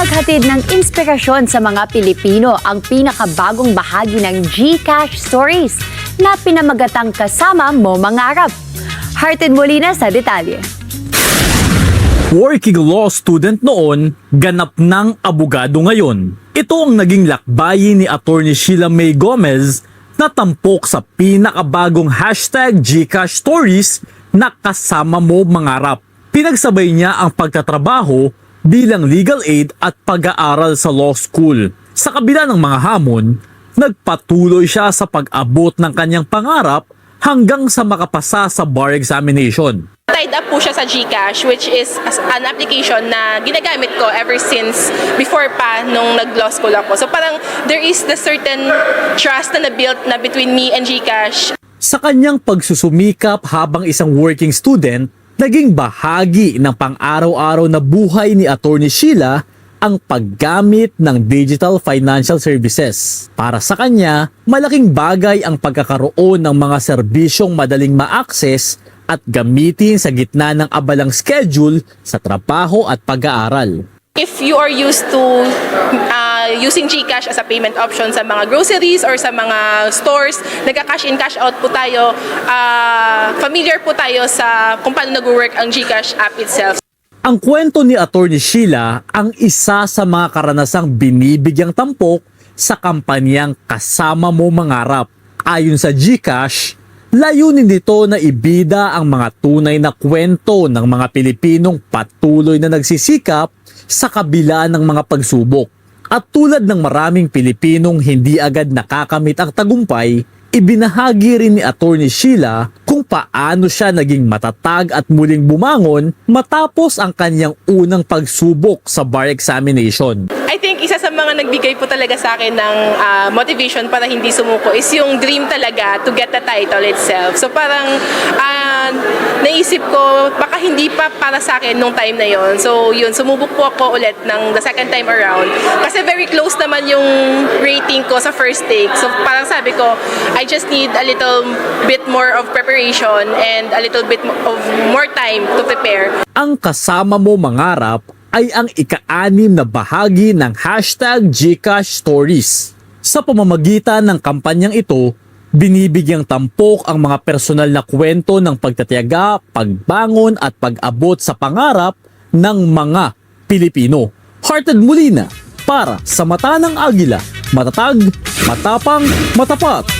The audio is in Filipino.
naghatid ng inspirasyon sa mga Pilipino ang pinakabagong bahagi ng GCash Stories na pinamagatang Kasama Mo Mangarap. Hearted Molina sa detalye. Working law student noon, ganap ng abogado ngayon. Ito ang naging lakbayin ni Attorney Sheila May Gomez na tampok sa pinakabagong hashtag GCash Stories na Kasama Mo Mangarap. Pinagsabay niya ang pagtatrabaho bilang legal aid at pag-aaral sa law school. Sa kabila ng mga hamon, nagpatuloy siya sa pag-abot ng kanyang pangarap hanggang sa makapasa sa bar examination. Tied up po siya sa GCash, which is an application na ginagamit ko ever since before pa nung nag-law school ako. So parang there is the certain trust na na-built na between me and GCash. Sa kanyang pagsusumikap habang isang working student, naging bahagi ng pang-araw-araw na buhay ni Attorney Sheila ang paggamit ng digital financial services. Para sa kanya, malaking bagay ang pagkakaroon ng mga serbisyong madaling ma-access at gamitin sa gitna ng abalang schedule sa trabaho at pag-aaral. If you are used to using GCash as a payment option sa mga groceries or sa mga stores, nagka-cash in, cash out po tayo, familiar po tayo sa kung paano nag-work ang GCash app itself. Ang kwento ni Attorney Sheila ang isa sa mga karanasang binibigyang tampok sa kampanyang Kasama Mo Mangarap. Ayon sa GCash, layunin nito na ibida ang mga tunay na kwento ng mga Pilipinong patuloy na nagsisikap sa kabila ng mga pagsubok. At tulad ng maraming Pilipinong hindi agad nakakamit ang tagumpay, ibinahagi rin ni Attorney Sheila kung paano siya naging matatag at muling bumangon matapos ang kanyang unang pagsubok sa bar examination. I think isa sa mga nagbigay po talaga sa akin ng motivation para hindi sumuko is yung dream talaga to get the title itself. So parang naisip ko baka hindi pa para sa akin nung time na yon. So yun, sumubok po ako ulit ng the second time around. Kasi very close naman yung rating ko sa first take. So parang sabi ko, I just need a little bit more of preparation and a little bit of more time to prepare. Ang Kasama Mo Mangarap ay ang ika-6 na bahagi ng hashtag GCash Stories. Sa pamamagitan ng kampanyang ito, binibigyang tampok ang mga personal na kwento ng pagtatiyaga, pagbangon at pag-abot sa pangarap ng mga Pilipino. Hearted Molina para sa Mata ng Agila, matatag, matapang, matapat.